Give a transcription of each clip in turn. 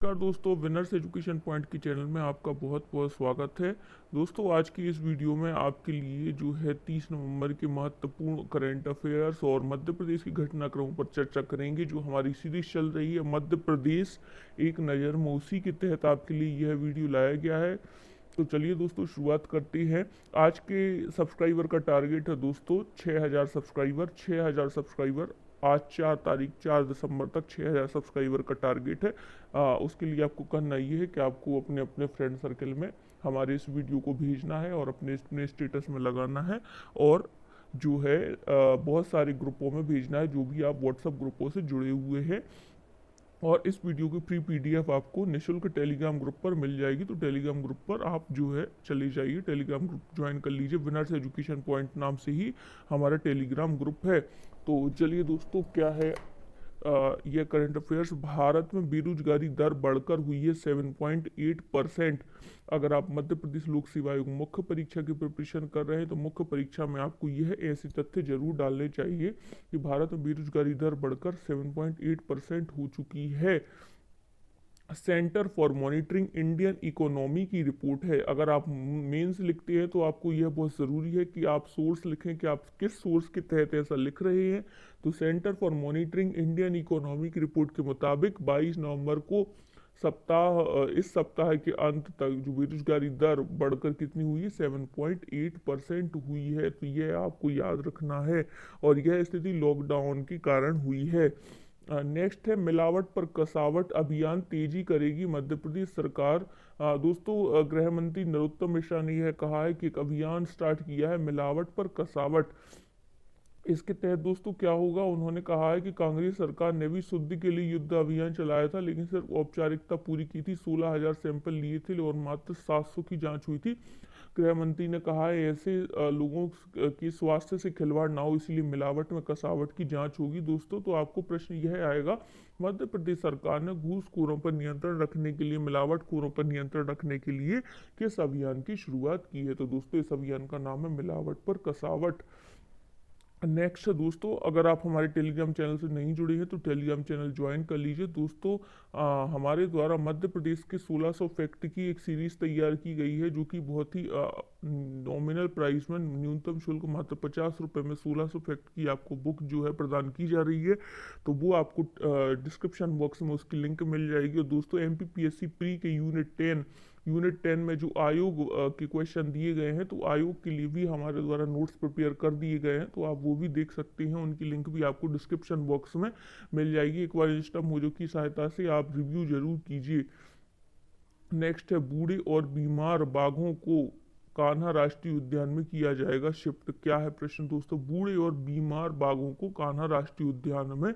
नमस्कार दोस्तों, winners education point की चैनल में आपका बहुत बहुत स्वागत है। दोस्तों, आज की इस वीडियो में आपके लिए जो है 30 नवंबर के महत्वपूर्ण करंट अफेयर्स और मध्य प्रदेश की घटनाक्रमों पर चर्चा करेंगे। जो हमारी सीरीज चल रही है मध्य प्रदेश एक नज़र में, उसी के तहत आपके लिए यह वीडियो लाया गया है। तो चलिए दोस्तों, शुरुआत करते हैं। आज के सब्सक्राइबर का टारगेट है दोस्तों 6000 सब्सक्राइबर। 6000 सब्सक्राइबर आज 4 दिसंबर तक 6000 सब्सक्राइबर का टारगेट है। उसके लिए आपको करना ये है कि आपको अपने अपने फ्रेंड सर्कल में हमारे इस वीडियो को भेजना है और अपने अपने स्टेटस में लगाना है, और जो है बहुत सारे ग्रुपों में भेजना है, जो भी आप व्हाट्सएप ग्रुपों से जुड़े हुए हैं। और इस वीडियो की फ्री पीडीएफ आपको निःशुल्क टेलीग्राम ग्रुप पर मिल जाएगी। तो टेलीग्राम ग्रुप पर आप जो है चले जाइए, टेलीग्राम ग्रुप ज्वाइन कर लीजिए। विनर्स एजुकेशन पॉइंट नाम से ही हमारा टेलीग्राम ग्रुप है। तो चलिए दोस्तों, क्या है यह करंट अफेयर्स। भारत में बेरोजगारी दर बढ़कर हुई है 7.8%। अगर आप मध्य प्रदेश लोक सेवा आयोग मुख्य परीक्षा की प्रिपरेशन कर रहे हैं तो मुख्य परीक्षा में आपको यह ऐसे तथ्य जरूर डालने चाहिए कि भारत में बेरोजगारी दर बढ़कर 7.8% हो चुकी है। Centre for monitoring Indian economy की रिपोर्ट है। अगर आप मेंस लिखते हैं तो आपको यह बहुत ज़रूरी है कि आप सोर्स लिखें कि आप किस सोर्स के तहत ऐसा लिख रहे हैं। तो centre for monitoring Indian economy की रिपोर्ट के मुताबिक 22 नवंबर को इस सप्ताह के अंत तक जो बेरोजगारी दर बढ़कर कितनी हुई है, 7.8% हुई है। तो यह आपको याद रखना है, और यह स्थिति लॉकडाउन के कारण हुई है। नेक्स्ट है मिलावट पर कसावट अभियान तेजी करेगी मध्य प्रदेश सरकार। दोस्तों, गृह मंत्री नरोत्तम मिश्रा ने यह कहा है कि एक अभियान स्टार्ट किया है मिलावट पर कसावट। इसके तहत दोस्तों क्या होगा, उन्होंने कहा है कि कांग्रेस सरकार ने भी शुद्धि के लिए युद्ध अभियान चलाया था, लेकिन सिर्फ औपचारिकता पूरी की थी। 16,000 सैंपल लिए थे और मात्र 700 की जांच हुई थी। गृह मंत्री ने कहा है ऐसे लोगों की स्वास्थ्य से खिलवाड़ ना हो, इसलिए मिलावट में कसावट की जांच होगी। दोस्तों, तो आपको प्रश्न यह आएगा, मध्य प्रदेश सरकार ने घूसखोरों पर नियंत्रण रखने के लिए, मिलावटखोरों पर नियंत्रण रखने के लिए किस अभियान की शुरुआत की है। तो दोस्तों, इस अभियान का नाम है मिलावट पर कसावट। नेक्स्ट दोस्तों, अगर आप हमारे टेलीग्राम चैनल से नहीं जुड़े हैं तो टेलीग्राम चैनल ज्वाइन कर लीजिए। दोस्तों, हमारे द्वारा मध्य प्रदेश के 1600 फैक्ट की एक सीरीज तैयार की गई है, जो कि बहुत ही नॉमिनल प्राइस में, न्यूनतम शुल्क मात्र 50 रुपये में 1600 फैक्ट की आपको बुक जो है प्रदान की जा रही है। तो वो आपको डिस्क्रिप्शन बॉक्स में उसकी लिंक मिल जाएगी। और दोस्तों, MPPSC प्री के यूनिट 10 में जो आयोग के क्वेश्चन दिए गए हैं, तो आयोग के लिए भी हमारे द्वारा नोट्स प्रिपेयर कर दिए गए हैं, तो आप वो भी देख सकते हैं। उनकी लिंक भी आपको डिस्क्रिप्शन बॉक्स में मिल जाएगी। एक बार इंस्टा मोजो की सहायता से आप रिव्यू जरूर कीजिए। नेक्स्ट है बूढ़े और बीमार बाघों को कान्हा राष्ट्रीय उद्यान में किया जाएगा शिफ्ट। क्या है प्रश्न दोस्तों, बूढ़े और बीमार बाघों को कान्हा राष्ट्रीय उद्यान में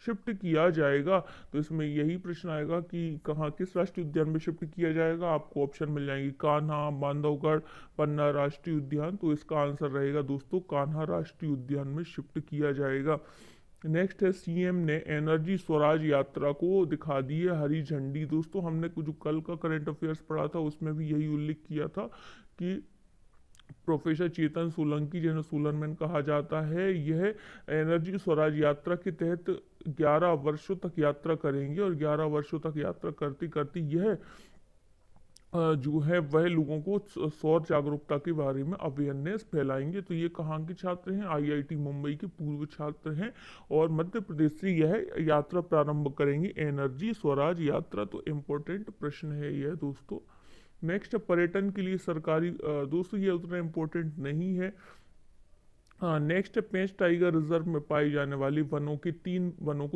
शिफ्ट किया जाएगा। तो इसमें यही प्रश्न आएगा कि कहाँ, किस राष्ट्रीय उद्यान में शिफ्ट किया जाएगा। आपको ऑप्शन मिल जाएंगे कान्हा, बांधवगढ़, पन्ना राष्ट्रीय उद्यान। तो इसका आंसर रहेगा दोस्तों कान्हा राष्ट्रीय उद्यान में शिफ्ट किया जाएगा। नेक्स्ट है सीएम ने एनर्जी स्वराज यात्रा को दिखा दी है हरी झंडी। दोस्तों, हमने जो कल का करंट अफेयर्स पढ़ा था उसमें भी यही उल्लेख किया था कि प्रोफेसर चेतन सोलंकी, जिन्हें सोलनमैन कहा जाता है, यह एनर्जी स्वराज यात्रा के तहत 11 वर्षों तक यात्रा करेंगे, और 11 वर्षों तक यात्रा करते करते यह जो है वह लोगों को सौर जागरूकता के बारे में अवेयरनेस फैलाएंगे। तो ये कहाँ के छात्र हैं, आईआईटी मुंबई के पूर्व छात्र हैं, और मध्य प्रदेश से यह यात्रा प्रारंभ करेंगे, एनर्जी स्वराज यात्रा। तो इम्पोर्टेंट प्रश्न है यह दोस्तों। नेक्स्ट पर्यटन के लिए सरकारी, दोस्तों ये उतना इम्पोर्टेंट नहीं है। हाँ, नेक्स्ट पेंच टाइगर रिजर्व में पाई जाने वाली वनों को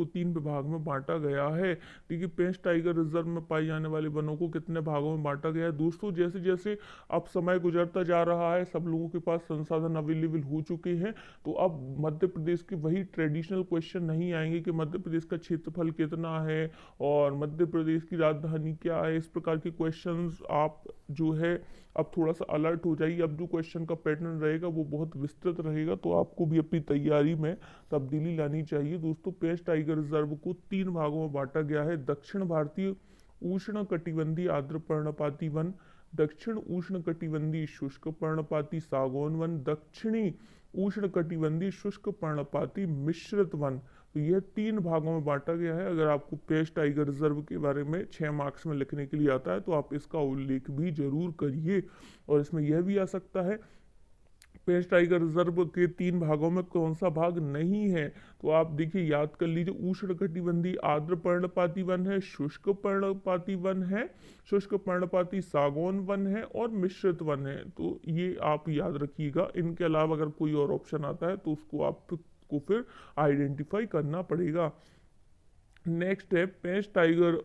3 विभाग में बांटा गया है। देखिए, पेंच टाइगर रिजर्व में पाई जाने वाले वनों को कितने भागों में बांटा गया है दोस्तों। जैसे जैसे अब समय गुजरता जा रहा है, सब लोगों के पास संसाधन अवेलेबल हो चुके हैं, तो अब मध्य प्रदेश के वही ट्रेडिशनल क्वेश्चन नहीं आएंगे कि मध्य प्रदेश का क्षेत्रफल कितना है और मध्य प्रदेश की राजधानी क्या है। इस प्रकार के क्वेश्चन आप जो है अब थोड़ा सा अलर्ट हो जाइए। अब जो क्वेश्चन का पैटर्न रहेगा वो बहुत विस्तृत रहेगा, तो आपको भी अपनी तैयारी में तब्दीली लानी चाहिए। दोस्तों, पेंच टाइगर रिजर्व को 3 भागों में बांटा गया है। दक्षिण भारतीय उष्ण कटिबंधीय आर्द्र पर्णपाती वन, दक्षिण उष्ण कटिबंधीय शुष्क पर्णपाती सागौन वन, दक्षिणी उष्ण कटिबंधीय शुष्क पर्णपाती मिश्रित वन। तो यह 3 भागों में बांटा गया है। अगर आपको पेश टाइगर रिजर्व के बारे में 6 मार्क्स में लिखने के लिए आता है तो आप इसका उल्लेख भी जरूर करिए। और इसमें यह भी आ सकता है पेश टाइगर रिजर्व के 3 भागों में कौन सा भाग नहीं है, तो आप देखिए याद कर लीजिए, उष्णकटिबंधीय आर्द्र पर्णपाती वन है, शुष्क पर्णपाती वन है, शुष्क पर्णपाती सागौन वन है और मिश्रित वन है। तो ये आप याद रखिएगा। इनके अलावा अगर कोई और ऑप्शन आता है तो उसको आपको फिर आइडेंटिफाई करना पड़ेगा। नेक्स्ट है पेंच टाइगर।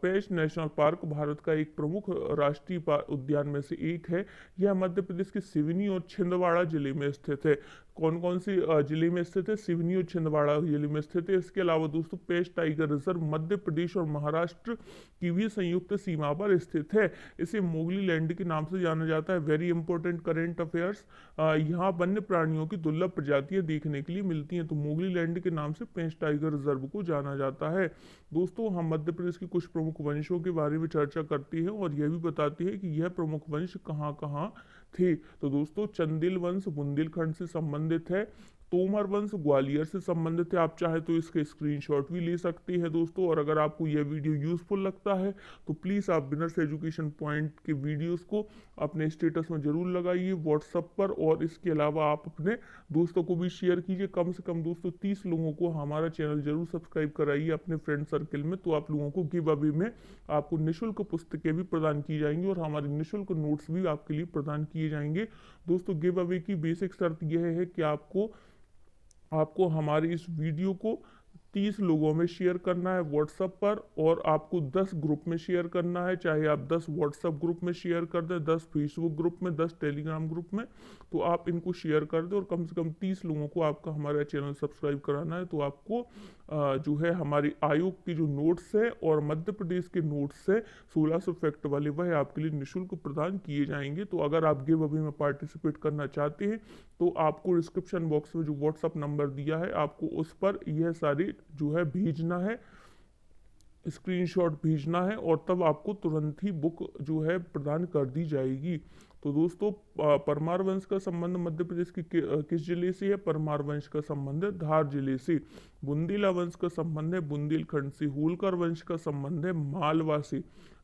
पेंच नेशनल पार्क भारत का एक प्रमुख राष्ट्रीय उद्यान में से एक है। यह मध्य प्रदेश के सिवनी और छिंदवाड़ा जिले में स्थित है। कौन कौन सी जिले में स्थित है? सिवनी और छिंदवाड़ा जिले में स्थित है। इसके अलावा दोस्तों पेंच टाइगर रिजर्व मध्य प्रदेश और महाराष्ट्र की भी संयुक्त सीमा पर स्थित है। इसे मोगली लैंड के नाम से जाना जाता है। Very important current affairs. यहाँ वन्य प्राणियों की दुर्लभ प्रजातियां देखने के लिए मिलती हैं, तो मोगली लैंड के नाम से पेंच टाइगर रिजर्व को जाना जाता है। दोस्तों हम मध्य प्रदेश के कुछ प्रमुख वंशों के बारे में चर्चा करते हैं और यह भी बताते हैं कि यह प्रमुख वंश कहाँ कहाँ थे। तो दोस्तों चंदेल वंश बुंदेलखंड से संबंधित है। तोमर वंश ग्वालियर से संबंधित है। आप चाहे तो इसके स्क्रीनशॉट भी ले सकते हैं दोस्तों। और अगर आपको यह वीडियो यूजफुल लगता है तो प्लीज़ आप विनर्स एजुकेशन पॉइंट के वीडियोस को अपने स्टेटस में ज़रूर लगाइए व्हाट्सएप पर। और इसके अलावा आप अपने दोस्तों को भी शेयर कीजिए। कम से कम दोस्तों 30 लोगों को हमारा चैनल जरूर सब्सक्राइब कराइए अपने फ्रेंड सर्कल में। तो आप लोगों को गिव अवे में आपको निःशुल्क पुस्तकें भी प्रदान की जाएंगी और हमारे निःशुल्क नोट्स भी आपके लिए प्रदान किए जाएंगे। दोस्तों गिव अवे की बेसिक शर्त यह है कि आपको हमारी इस वीडियो को 30 लोगों में शेयर करना है व्हाट्सएप पर। और आपको 10 ग्रुप में शेयर करना है, चाहे आप 10 व्हाट्सएप ग्रुप में शेयर कर दें, 10 फेसबुक ग्रुप में, 10 टेलीग्राम ग्रुप में, तो आप इनको शेयर कर दें। और कम से कम 30 लोगों को आपका हमारा चैनल सब्सक्राइब कराना है। तो आपको जो है हमारी आयोग की जो नोट्स है और मध्य प्रदेश के नोट्स है 1600 फैक्ट वाले, वह आपके लिए निःशुल्क प्रदान किए जाएंगे। तो अगर आप गिव अवे में पार्टिसिपेट करना चाहते हैं तो आपको डिस्क्रिप्शन बॉक्स में जो व्हाट्सअप नंबर दिया है आपको उस पर यह सारी जो है भेजना है, स्क्रीनशॉट भेजना है और तब आपको तुरंत ही बुक जो है प्रदान कर दी जाएगी। तो दोस्तों परमार वंश का संबंध मध्य प्रदेश के किस जिले से है? परमार वंश का संबंध है धार जिले से। बुंदेला वंश का संबंध है बुंदेलखंड से। होलकर वंश का संबंध है मालवा से।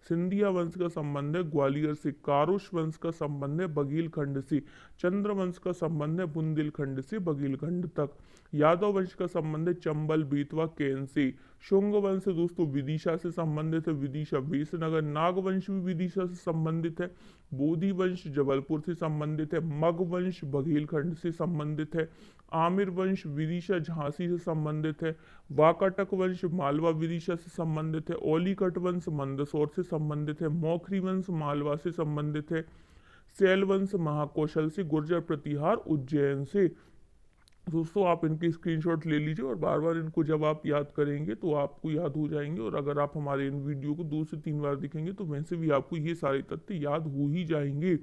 सिंधिया वंश का संबंध है ग्वालियर से। कारुष वंश का संबंध है बघेलखंड से। चंद्र वंश का संबंध है बुंदेलखंड से बघेलखंड तक। यादव वंश का संबंध है चंबल बेतवा कैन से। शुंग वंश दोस्तों विदिशा से संबंधित है, विदिशा वेसनगर। नाग वंश भी विदिशा से संबंधित है। बोधि वंश जबलपुर से संबंधित है। मग वंश बघेलखंड से संबंधित है। आमिर वंश विदिशा झांसी से संबंधित है। वाकाटक वंश मालवा विदिशा से संबंधित है। ओलीकट वंश मंदसौर से संबंधित है। मौखरी वंश मालवा से संबंधित है। सैल वंश महाकौशल से। गुर्जर प्रतिहार उज्जैन से। दोस्तों आप इनकी स्क्रीनशॉट ले लीजिए और बार बार इनको जब आप याद करेंगे तो आपको याद हो जाएंगे। और अगर आप हमारे इन वीडियो को 2 से 3 बार देखेंगे तो वैसे भी आपको ये सारे तथ्य याद हो ही जाएंगे।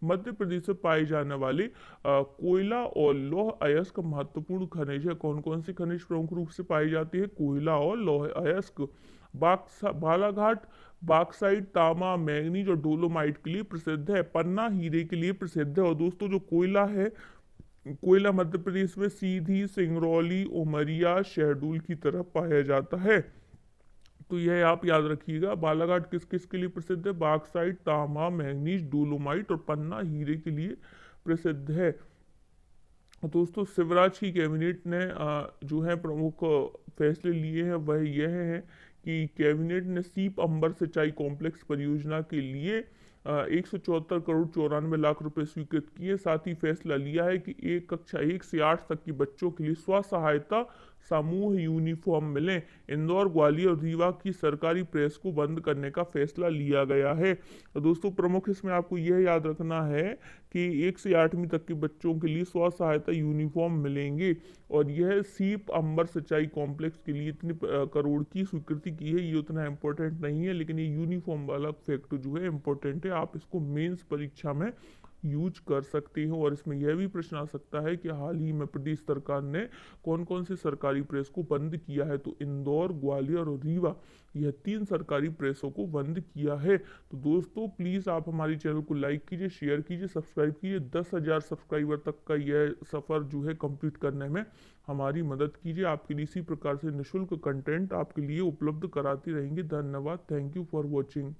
मध्य प्रदेश में पाए जाने वाले कोयला और लौह अयस्क महत्वपूर्ण खनिज है। कौन कौन से खनिज प्रमुख रूप से पाए जाते हैं? कोयला और लौह अयस्क। बालाघाट बॉक्साइट, तांबा, मैंगनीज और डोलोमाइट के लिए प्रसिद्ध है। पन्ना हीरे के लिए प्रसिद्ध है। और दोस्तों जो कोयला है, कोयला मध्य प्रदेश में सीधी, सिंगरौली, उमरिया, शहडोल की तरफ पाया जाता है। तो यह आप याद रखिएगा। बालाघाट किस किस के लिए प्रसिद्ध है? बॉक्साइट, तांबा, मैंगनीज, डोलोमाइट और पन्ना हीरे के लिए प्रसिद्ध है। दोस्तों शिवराज की कैबिनेट ने जो है प्रमुख फैसले लिए हैं वह यह है कि कैबिनेट ने सीप अंबर सिंचाई कॉम्प्लेक्स परियोजना के लिए 174 करोड़ 94 लाख रुपए स्वीकृत किए। साथ ही फैसला लिया है कि एक कक्षा 1 से 8 तक के बच्चों के लिए स्व सहायता समूह यूनिफॉर्म मिले। इंदौर, ग्वालियर और रीवा की सरकारी प्रेस को बंद करने का फैसला लिया गया है। तो दोस्तों प्रमुख इसमें आपको यह याद रखना है कि 1 से 8वीं तक के बच्चों के लिए स्व सहायता यूनिफॉर्म मिलेंगे। और यह सीप अंबर सिंचाई कॉम्प्लेक्स के लिए इतनी करोड़ की स्वीकृति की है, ये उतना इम्पोर्टेंट नहीं है, लेकिन ये यूनिफॉर्म वाला फैक्ट जो है इम्पोर्टेंट है। आप इसको मेंस परीक्षा में यूज कर सकते हैं। और इसमें यह भी प्रश्न आ सकता है कि हाल ही में प्रदेश सरकार ने कौन कौन से सरकारी प्रेस को बंद किया है। तो इंदौर, ग्वालियर और रीवा, यह 3 सरकारी प्रेसों को बंद किया है। तो दोस्तों प्लीज़ आप हमारे चैनल को लाइक कीजिए, शेयर कीजिए, सब्सक्राइब कीजिए। 10,000 सब्सक्राइबर तक का यह सफ़र जो है कंप्लीट करने में हमारी मदद कीजिए। आपके लिए इसी प्रकार से निःशुल्क कंटेंट आपके लिए उपलब्ध कराती रहेंगे। धन्यवाद। Thank you for watching.